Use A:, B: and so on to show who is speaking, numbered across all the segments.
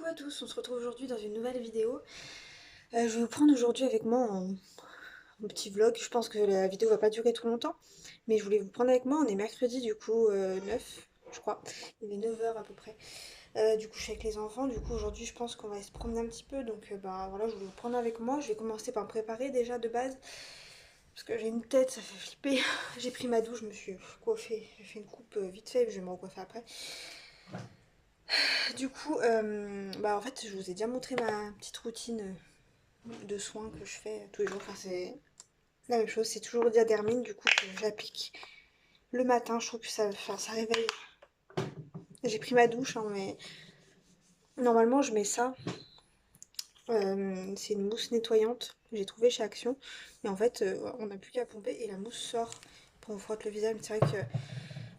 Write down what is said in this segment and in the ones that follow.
A: Coucou à tous, on se retrouve aujourd'hui dans une nouvelle vidéo. Je vais vous prendre aujourd'hui avec moi un petit vlog. Je pense que la vidéo va pas durer trop longtemps, mais je voulais vous prendre avec moi. On est mercredi du coup 9, je crois. Il est 9 h à peu près. Du coup je suis avec les enfants. Du coup aujourd'hui je pense qu'on va se promener un petit peu. Donc bah voilà, je voulais vous prendre avec moi. Je vais commencer par me préparer déjà de base. Parce que j'ai une tête, ça fait flipper. J'ai pris ma douche, je me suis coiffée. J'ai fait une coupe vite fait, je vais me recoiffer après. Du coup, bah en fait, je vous ai déjà montré ma petite routine de soins que je fais tous les jours. Enfin, c'est la même chose, c'est toujours Diadermine, du coup, que j'applique le matin. Je trouve que ça, enfin, ça réveille. J'ai pris ma douche, hein, mais normalement, je mets ça. C'est une mousse nettoyante que j'ai trouvée chez Action. Et en fait, on n'a plus qu'à pomper et la mousse sort pour on frotte le visage. Mais c'est vrai que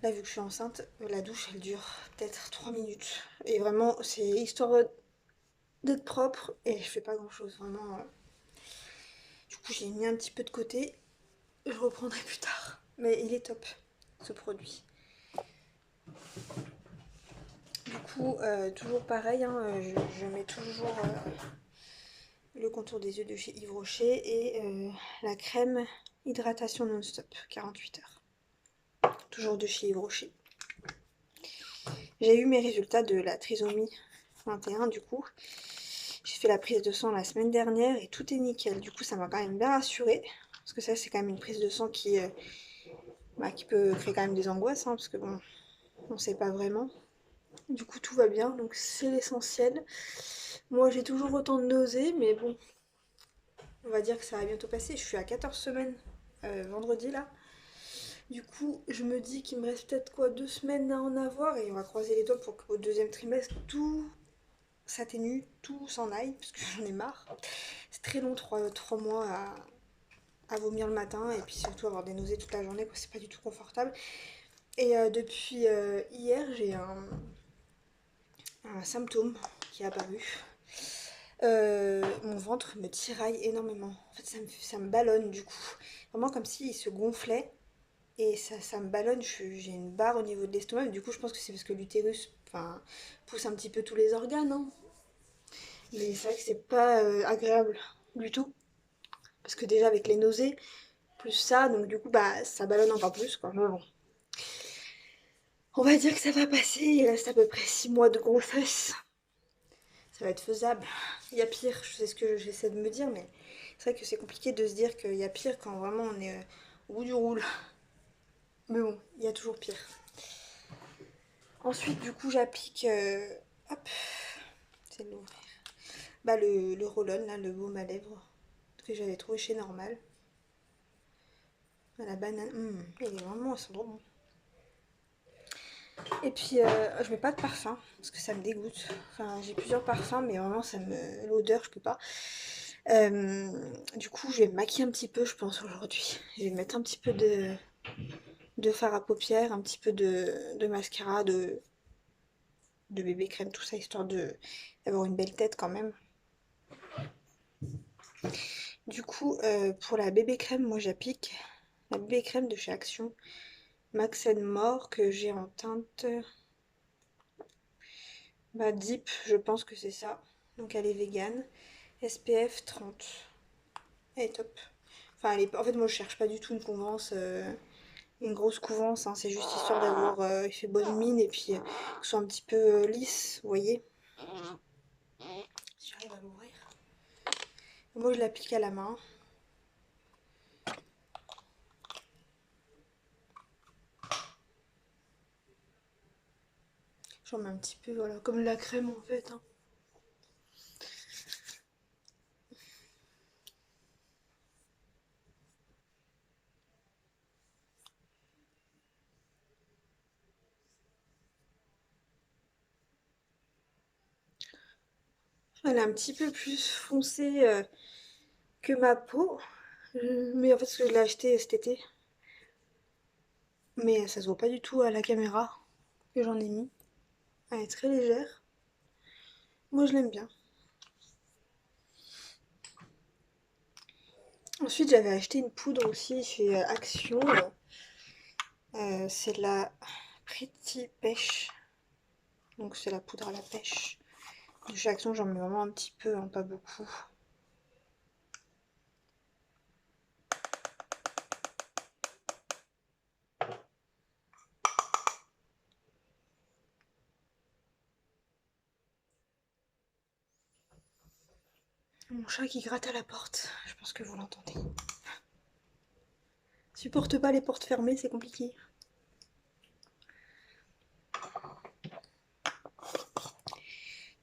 A: là, vu que je suis enceinte, la douche, elle dure peut-être 3 minutes. Et vraiment, c'est histoire d'être propre et je fais pas grand chose vraiment. Du coup j'ai mis un petit peu de côté, je reprendrai plus tard. Mais il est top ce produit. Du coup toujours pareil, hein, je mets toujours le contour des yeux de chez Yves Rocher et la crème hydratation non-stop 48 heures. Toujours de chez Yves Rocher. J'ai eu mes résultats de la trisomie 21 du coup. J'ai fait la prise de sang la semaine dernière et tout est nickel. Du coup ça m'a quand même bien rassurée. Parce que ça c'est quand même une prise de sang qui peut créer quand même des angoisses, hein, parce que bon, on sait pas vraiment. Du coup tout va bien, donc c'est l'essentiel. Moi j'ai toujours autant de nausées, mais bon, on va dire que ça va bientôt passer. Je suis à 14 semaines vendredi là. Du coup je me dis qu'il me reste peut-être quoi 2 semaines à en avoir et on va croiser les doigts pour qu'au deuxième trimestre tout s'atténue, tout s'en aille, parce que j'en ai marre. C'est très long, 3 mois à vomir le matin et puis surtout avoir des nausées toute la journée, quoi, c'est pas du tout confortable. Et depuis hier, j'ai un symptôme qui est apparu. Mon ventre me tiraille énormément. En fait, ça me ballonne du coup. Vraiment comme s'il se gonflait. Et ça me ballonne. J'ai une barre au niveau de l'estomac. Du coup, je pense que c'est parce que l'utérus enfin, pousse un petit peu tous les organes, hein. Mais c'est vrai que c'est pas agréable du tout. Parce que déjà, avec les nausées, plus ça, donc du coup, bah, ça ballonne encore plus, quoi. Mais bon. On va dire que ça va passer. Il reste à peu près 6 mois de grossesse. Ça va être faisable. Il y a pire, je sais ce que j'essaie de me dire, mais c'est vrai que c'est compliqué de se dire qu'il y a pire quand vraiment on est au bout du roule. Mais bon, il y a toujours pire. Ensuite, du coup, j'applique. Hop, c'est de l'ouvrir. Bah, le roll-on, là, le baume à lèvres que j'avais trouvé chez Normal. À la banane. Il est vraiment, ils sont trop bons. Et puis, je mets pas de parfum parce que ça me dégoûte. Enfin, j'ai plusieurs parfums, mais vraiment, l'odeur, je peux pas. Du coup, je vais me maquiller un petit peu, je pense, aujourd'hui. Je vais mettre un petit peu de fard à paupières, un petit peu de mascara, de bébé crème, tout ça, histoire d'avoir une belle tête quand même. Du coup, pour la bébé crème, moi j'applique la bébé crème de chez Action Max More que j'ai en teinte bah, Deep, je pense que c'est ça. Donc elle est vegan. SPF 30. Elle est top. Enfin, en fait, moi je cherche pas du tout une grosse couvence, hein. C'est juste histoire d'avoir fait bonne mine et puis que ce soit un petit peu lisse, vous voyez. Si j'arrive à l'ouvrir. Moi je l'applique à la main. J'en mets un petit peu, voilà, comme la crème en fait, hein. Elle est un petit peu plus foncée que ma peau. Mais en fait, parce que je l'ai acheté cet été. Mais ça se voit pas du tout à la caméra que j'en ai mis. Elle est très légère. Moi, je l'aime bien. Ensuite, j'avais acheté une poudre aussi chez Action. C'est la Pretty Pêche. Donc, c'est la poudre à la pêche. De chaque son, j'en mets vraiment un petit peu, hein, pas beaucoup. Mon chat qui gratte à la porte, je pense que vous l'entendez. Supporte pas les portes fermées, c'est compliqué.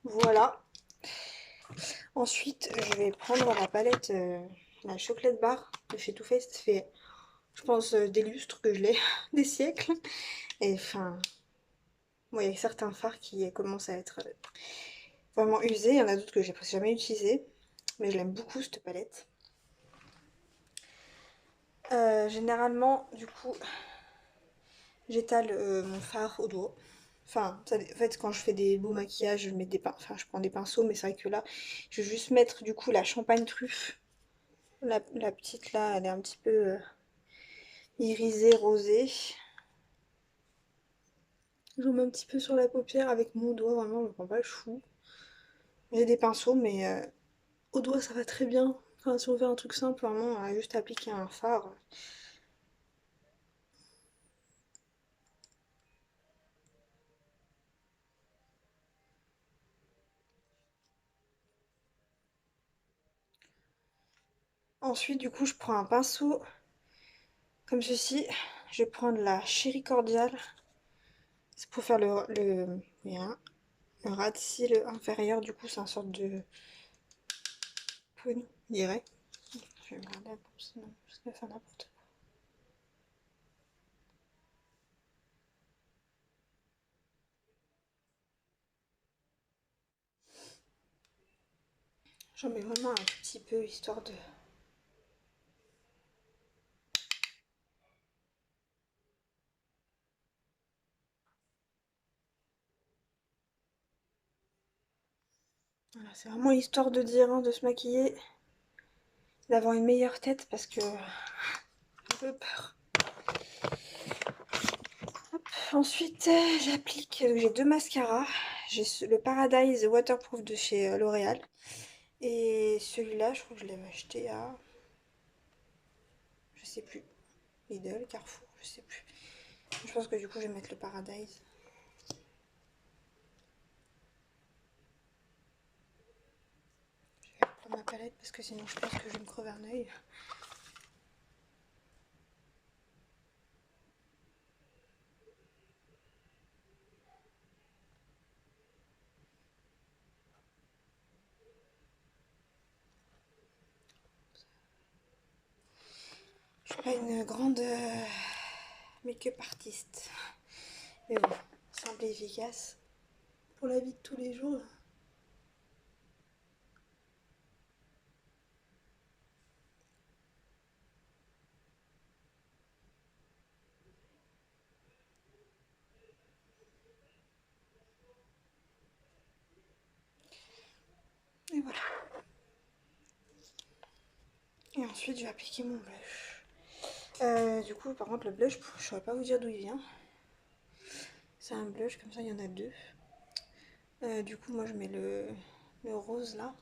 A: Voilà. Ensuite, je vais prendre la palette, la chocolate bar de chez Too Faced. Ça fait, je pense, des lustres que je l'ai, des siècles. Et enfin, il y a certains fards qui commencent à être vraiment usés. Il y en a d'autres que j'ai presque jamais utilisés. Mais je l'aime beaucoup, cette palette. Généralement, du coup, j'étale mon fard au doigt. Enfin, en fait, quand je fais des beaux maquillages, je mets enfin, je prends des pinceaux, mais c'est vrai que là, je vais juste mettre du coup la champagne truffe. La petite là, elle est un petit peu irisée, rosée. Je mets un petit peu sur la paupière avec mon doigt, vraiment, je ne prends pas le chou. J'ai des pinceaux, mais au doigt ça va très bien. Enfin, si on fait un truc simple, vraiment, on a juste appliquer un fard. Ensuite, du coup, je prends un pinceau comme ceci. Je vais prendre la Chérie Cordiale. C'est pour faire le ras de cils inférieur. Du coup, c'est une sorte de pony, je dirais. Je vais me garder pour sinon, parce que ça n'importe quoi. J'en mets vraiment un petit peu, histoire de... Voilà, c'est vraiment histoire de dire, hein, de se maquiller, d'avoir une meilleure tête, parce que j'ai un peu peur. Hop. Ensuite, j'applique, j'ai deux mascaras. J'ai le Paradise Waterproof de chez L'Oréal. Et celui-là, je crois que je l'avais acheté à... Je sais plus. Lidl, Carrefour, je sais plus. Je pense que du coup, je vais mettre le Paradise. Je vais reprendre ma palette parce que sinon, je pense que je vais me crever un œil. Je suis pas une grande make-up artiste. Mais bon, simple et efficace pour la vie de tous les jours. Et voilà. Et ensuite, je vais appliquer mon blush. Du coup, par contre, le blush, je saurais pas vous dire d'où il vient. C'est un blush, comme ça, il y en a deux. Du coup, moi, je mets le rose là.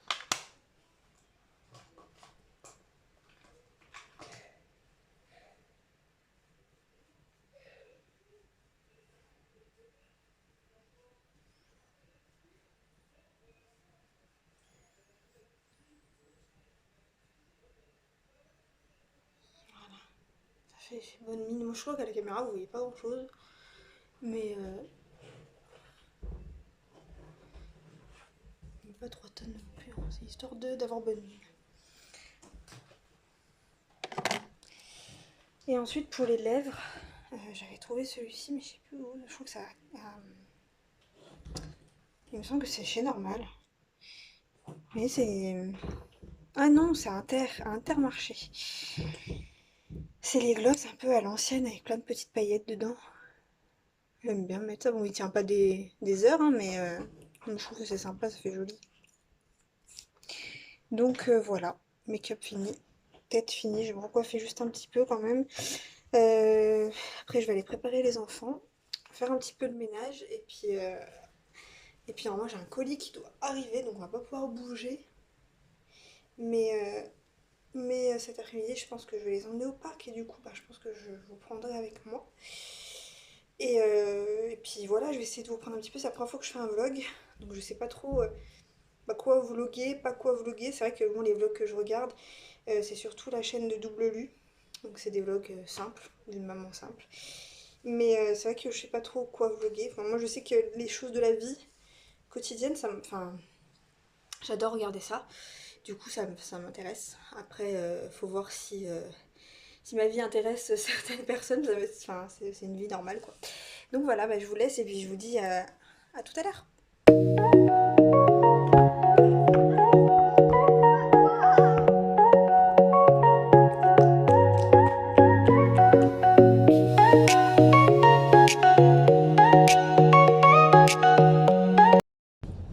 A: Ça fait bonne mine. Moi, je crois qu'à la caméra, vous voyez pas grand chose. Mais pas 3 tonnes non plus, hein. C'est histoire d'avoir bonne mine. Et ensuite, pour les lèvres, j'avais trouvé celui-ci, mais je sais plus où. Je crois que ça. Il me semble que c'est chez Normal. Mais c'est. Ah non, c'est Intermarché. C'est les gloss un peu à l'ancienne avec plein de petites paillettes dedans. J'aime bien mettre ça. Bon, il tient pas des heures, hein, mais je trouve que c'est sympa, ça fait joli. Donc voilà, make-up fini, tête finie. Je vais me recoiffer juste un petit peu quand même. Après, je vais aller préparer les enfants, faire un petit peu de ménage et Et puis moi j'ai un colis qui doit arriver, donc on va pas pouvoir bouger. Mais, cet après-midi, je pense que je vais les emmener au parc et du coup, bah, je pense que je vous prendrai avec moi. Et puis voilà, je vais essayer de vous prendre un petit peu. C'est la première fois que je fais un vlog, donc je sais pas trop bah, quoi vlogger, pas quoi vlogger. C'est vrai que bon, les vlogs que je regarde, c'est surtout la chaîne de Double Lu. Donc c'est des vlogs simples, d'une maman simple. Mais c'est vrai que je sais pas trop quoi vlogger. Enfin, moi je sais que les choses de la vie quotidienne, enfin, j'adore regarder ça. Du coup, ça m'intéresse. Après, faut voir si ma vie intéresse certaines personnes. Enfin, c'est une vie normale, quoi. Donc voilà, bah, je vous laisse et puis je vous dis à tout à l'heure.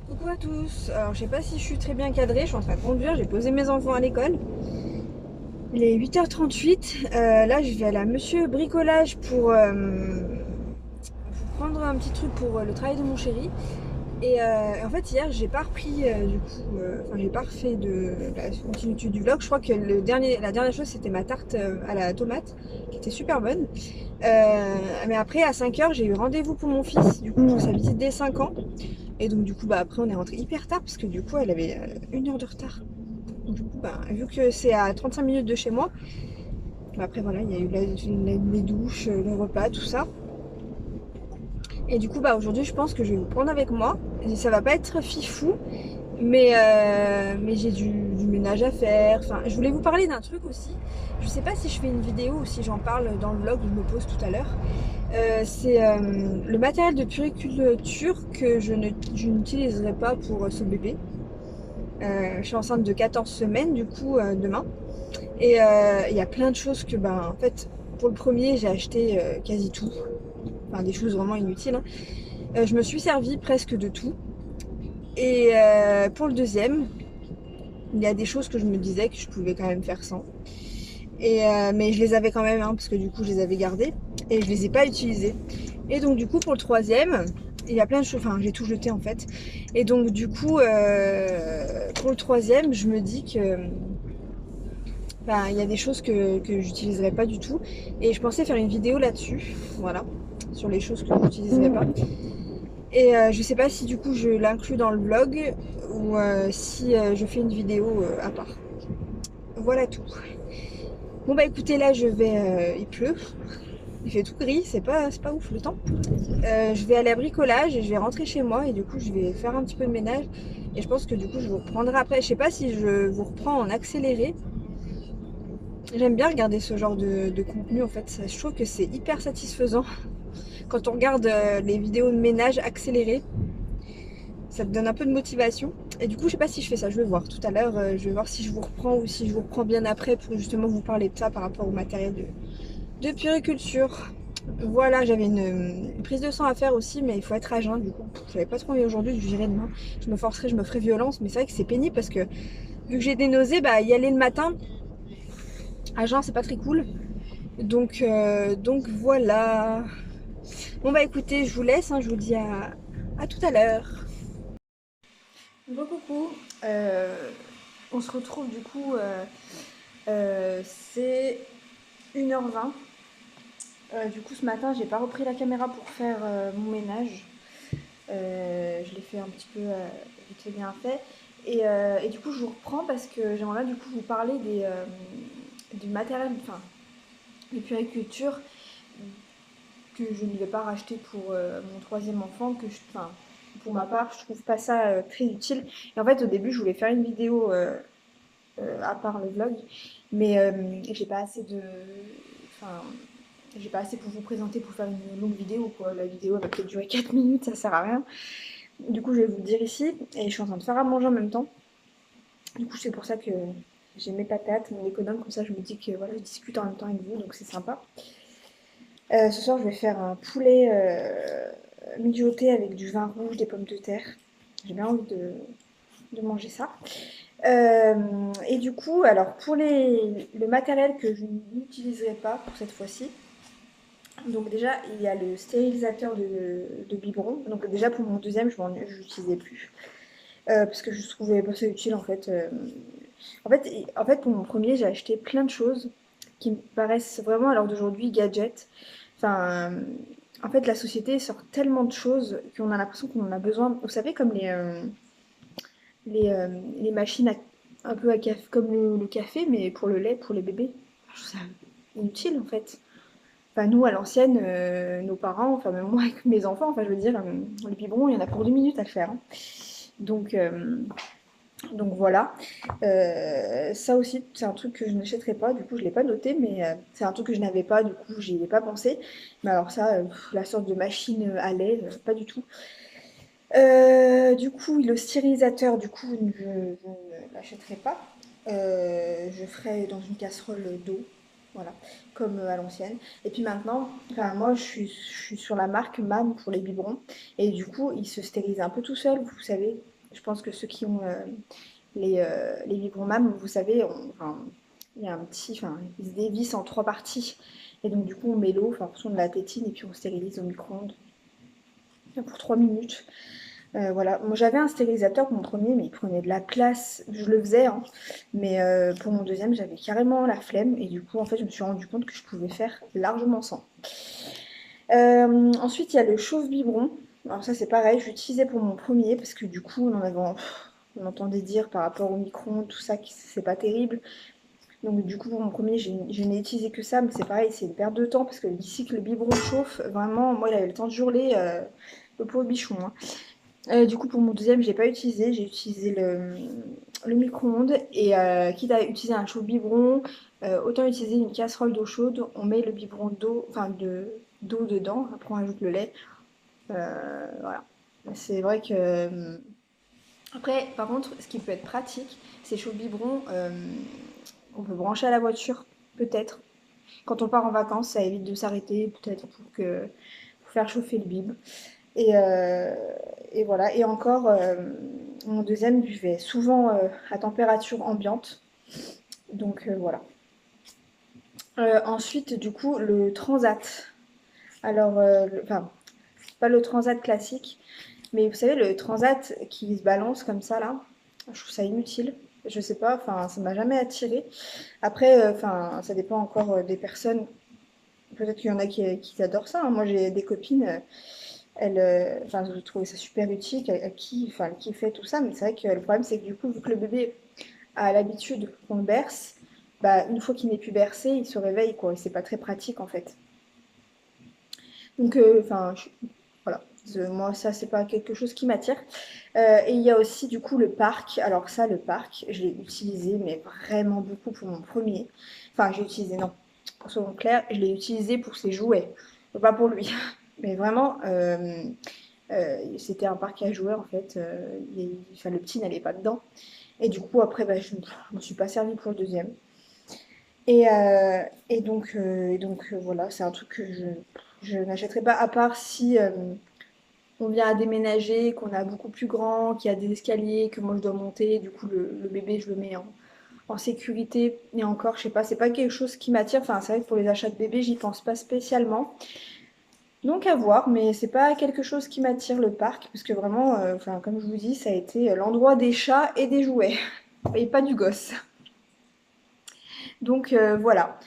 A: Coucou à tous. Alors, je sais pas si je suis très bien cadrée. Je suis en train de conduire. J'ai posé mes enfants à l'école. Il est 8h38. Là, je vais aller à Monsieur Bricolage pour prendre un petit truc pour le travail de mon chéri. Et en fait, hier, j'ai pas repris du coup, enfin, j'ai pas refait de la continuité du vlog. Je crois que la dernière chose, c'était ma tarte à la tomate, qui était super bonne. Mais après, à 5h, j'ai eu rendez-vous pour mon fils. Du coup, pour sa visite des 5 ans. Et donc, du coup, bah, après, on est rentré hyper tard parce que du coup, elle avait 1 heure de retard. Donc, du coup, bah, vu que c'est à 35 minutes de chez moi, bah, après, voilà, il y a eu les douches, le repas, tout ça. Et du coup, bah aujourd'hui, je pense que je vais vous prendre avec moi. Et ça va pas être fifou, mais j'ai du ménage à faire. Enfin, je voulais vous parler d'un truc aussi. Je sais pas si je fais une vidéo ou si j'en parle dans le vlog où je me pose tout à l'heure. C'est le matériel de puriculture que je n'utiliserai pas pour ce bébé. Je suis enceinte de 14 semaines, du coup, demain. Et il y a plein de choses que, ben, en fait, pour le premier, j'ai acheté quasi tout. Enfin, des choses vraiment inutiles, hein. Je me suis servi presque de tout. Et pour le deuxième, il y a des choses que je me disais que je pouvais quand même faire sans. Mais je les avais quand même, hein, parce que du coup je les avais gardées et je les ai pas utilisées. Et donc du coup pour le troisième, il y a plein de choses, enfin j'ai tout jeté en fait. Et donc du coup pour le troisième, je me dis que ben, il y a des choses que j'utiliserai pas du tout. Et je pensais faire une vidéo là-dessus, voilà, sur les choses que je n'utiliserai pas. Et je sais pas si du coup je l'inclus dans le vlog ou si je fais une vidéo à part. Voilà tout. Bon bah écoutez, là je vais, il pleut, il fait tout gris, c'est pas ouf le temps. Je vais aller à bricolage et je vais rentrer chez moi et du coup je vais faire un petit peu de ménage et je pense que du coup je vous reprendrai après. Je sais pas si je vous reprends en accéléré. J'aime bien regarder ce genre de contenu en fait, je trouve que c'est hyper satisfaisant quand on regarde les vidéos de ménage accélérées. Ça te donne un peu de motivation. Et du coup, je sais pas si je fais ça, je vais voir tout à l'heure. Je vais voir si je vous reprends ou si je vous reprends bien après pour justement vous parler de ça par rapport au matériel de puriculture. Voilà, j'avais une prise de sang à faire aussi, mais il faut être à jeun du coup. Je n'avais pas trop envie aujourd'hui, je dirais demain. Je me forcerai, je me ferai violence, mais c'est vrai que c'est pénible parce que vu que j'ai des nausées, bah y aller le matin à jeun, c'est pas très cool. Donc voilà. Bon bah écoutez, je vous laisse, hein, je vous dis à tout à l'heure. Bon coucou, on se retrouve du coup, c'est 1h20. Du coup ce matin j'ai pas repris la caméra pour faire mon ménage. Je l'ai fait un petit peu vite fait bien fait. Et du coup je vous reprends parce que j'aimerais bien du coup vous parler du matériel, enfin de puriculture que je ne vais pas racheter pour mon troisième enfant, enfin, pour ma part je trouve pas ça très utile. Et en fait au début je voulais faire une vidéo à part le vlog. Mais j'ai pas assez de. Enfin, j'ai pas assez pour vous présenter pour faire une longue vidéo, quoi. La vidéo va peut-être durer 4 minutes, ça sert à rien. Du coup, je vais vous le dire ici. Et je suis en train de faire à manger en même temps. Du coup, c'est pour ça que j'ai mes patates, mon économe, comme ça je me dis que voilà, je discute en même temps avec vous, donc c'est sympa. Ce soir, je vais faire un poulet mijoté avec du vin rouge, des pommes de terre. J'ai bien envie de manger ça. Et du coup, alors pour le matériel que je n'utiliserai pas pour cette fois-ci, Donc déjà, il y a le stérilisateur de biberon. Donc déjà, pour mon deuxième, je l'utilisais plus. Parce que je trouvais pas ça utile, en fait. En fait, pour mon premier, j'ai acheté plein de choses qui me paraissent vraiment, à l'heure d'aujourd'hui, gadgets. Enfin, en fait, la société sort tellement de choses qu'on a l'impression qu'on en a besoin. Vous savez, comme les, euh, les machines un peu à café, comme le café, mais pour le lait, pour les bébés. Je trouve ça inutile, en fait. Enfin, nous, à l'ancienne, nos parents, enfin, même moi avec mes enfants, enfin, je veux dire, le biberon, il y en a pour 2 minutes à le faire, hein. Donc, euh, donc voilà. Ça aussi, c'est un truc que je n'achèterai pas. Du coup, je ne l'ai pas noté, mais c'est un truc que je n'avais pas. Du coup, j'y ai pas pensé. Mais alors ça, la sorte de machine à lait, pas du tout. Du coup, le stérilisateur, du coup, je ne l'achèterai pas. Je ferai dans une casserole d'eau, voilà, comme à l'ancienne. Et puis maintenant, enfin, moi, je suis sur la marque MAM pour les biberons. Et du coup, il se stérilise un peu tout seul, vous savez. Je pense que ceux qui ont les biberons MAM, vous savez, enfin, il y a un petit, enfin, ils se dévissent en 3 parties. Et donc, du coup, on met l'eau, enfin, en fonction de la tétine, et puis on stérilise au micro-ondes pour 3 minutes. Voilà. Moi, j'avais un stérilisateur pour mon premier, mais il prenait de la place. Je le faisais, hein. Mais pour mon deuxième, j'avais carrément la flemme. Et du coup, en fait, je me suis rendu compte que je pouvais faire largement sans. Ensuite, il y a le chauffe-biberon. Alors ça, c'est pareil, je l'utilisais pour mon premier parce que du coup, on entendait dire par rapport au micro-ondes, tout ça, que c'est pas terrible. Donc du coup, pour mon premier, je n'ai utilisé que ça, mais c'est pareil, c'est une perte de temps parce que d'ici que le biberon chauffe, vraiment, moi, il avait le temps de hurler, le pauvre bichon, hein. Du coup, pour mon deuxième, j'ai pas utilisé. J'ai utilisé le micro-ondes. Et quitte à utiliser un chaud-biberon, autant utiliser une casserole d'eau chaude. On met le biberon d'eau, enfin d'eau dedans. Après, on ajoute le lait. Voilà. C'est vrai que. Après, par contre, ce qui peut être pratique, ces chaud-biberons, on peut brancher à la voiture, peut-être. Quand on part en vacances, ça évite de s'arrêter, peut-être pour faire chauffer le bib. Et, euh, et voilà. Et encore, mon deuxième buvait souvent à température ambiante. Donc voilà. Ensuite, du coup, le transat. Alors, enfin, pas le transat classique, mais vous savez, le transat qui se balance comme ça, là, je trouve ça inutile. Je sais pas, enfin, ça m'a jamais attiré. Après, enfin, ça dépend encore des personnes. Peut-être qu'il y en a qui adorent ça, hein. Moi, j'ai des copines. Enfin, je trouvais ça super utile, enfin, elle kiffait tout ça, mais c'est vrai que le problème, c'est que du coup, vu que le bébé a l'habitude qu'on le berce, bah, une fois qu'il n'est plus bercé, il se réveille, quoi, et c'est pas très pratique, en fait. Donc, enfin, voilà. Moi, ça, c'est pas quelque chose qui m'attire. Et il y a aussi, du coup, le parc. Alors ça, le parc, je l'ai utilisé, mais vraiment beaucoup pour mon premier. Enfin, j'ai utilisé, non, soyons clairs, je l'ai utilisé pour ses jouets, pas pour lui. Mais vraiment, c'était un parc à jouets en fait. Enfin, le petit n'allait pas dedans. Et du coup, après, bah, je ne me suis pas servie pour le deuxième. Et donc, voilà, c'est un truc que je n'achèterai pas, à part si on vient à déménager, qu'on a beaucoup plus grand, qu'il y a des escaliers, que moi je dois monter. Du coup, le bébé, je le mets en sécurité. Et encore, je sais pas, c'est pas quelque chose qui m'attire. Enfin, c'est vrai que pour les achats de bébés, j'y pense pas spécialement. Donc à voir, mais c'est pas quelque chose qui m'attire le parc, parce que vraiment, enfin, comme je vous dis, ça a été l'endroit des chats et des jouets, et pas du gosse. Donc voilà.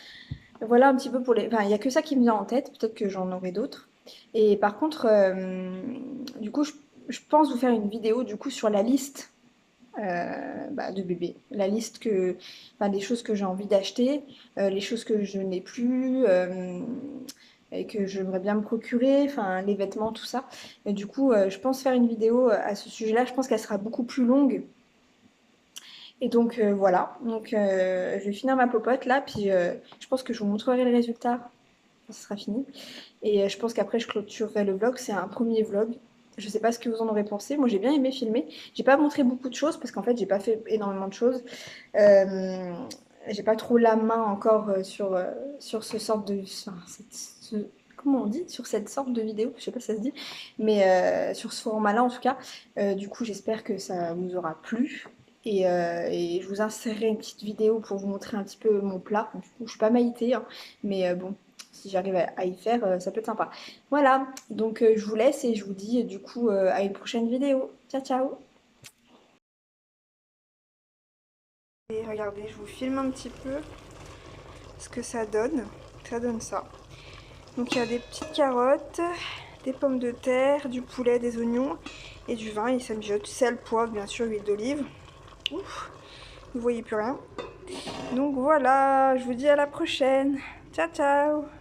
A: Voilà un petit peu pour les. Enfin, il n'y a que ça qui me vient en tête, peut-être que j'en aurai d'autres. Et par contre, du coup, je pense vous faire une vidéo du coup sur la liste bah, de bébés. La liste enfin, des choses que j'ai envie d'acheter, les choses que je n'ai plus et que j'aimerais bien me procurer, enfin les vêtements, tout ça. Et du coup, je pense faire une vidéo à ce sujet-là. Je pense qu'elle sera beaucoup plus longue. Et donc voilà. Donc je vais finir ma popote là, puis je pense que je vous montrerai le résultat quand ce sera fini. Et je pense qu'après je clôturerai le vlog. C'est un premier vlog. Je sais pas ce que vous en aurez pensé. Moi j'ai bien aimé filmer. J'ai pas montré beaucoup de choses parce qu'en fait j'ai pas fait énormément de choses. Euh, j'ai pas trop la main encore sur ce sorte de. Enfin, comment on dit? Sur cette sorte de vidéo, je sais pas si ça se dit. Mais sur ce format-là en tout cas. Du coup j'espère que ça vous aura plu. Et je vous insérerai une petite vidéo pour vous montrer un petit peu mon plat. Du coup, je suis pas maïté, hein, mais bon, si j'arrive à y faire, ça peut être sympa. Voilà, donc je vous laisse et je vous dis du coup à une prochaine vidéo. Ciao ciao! Et regardez, je vous filme un petit peu ce que ça donne. Ça donne ça. Donc il y a des petites carottes, des pommes de terre, du poulet, des oignons et du vin. Et ça mijote. Sel, poivre, bien sûr, huile d'olive. Ouf, vous voyez plus rien. Donc voilà, je vous dis à la prochaine. Ciao ciao!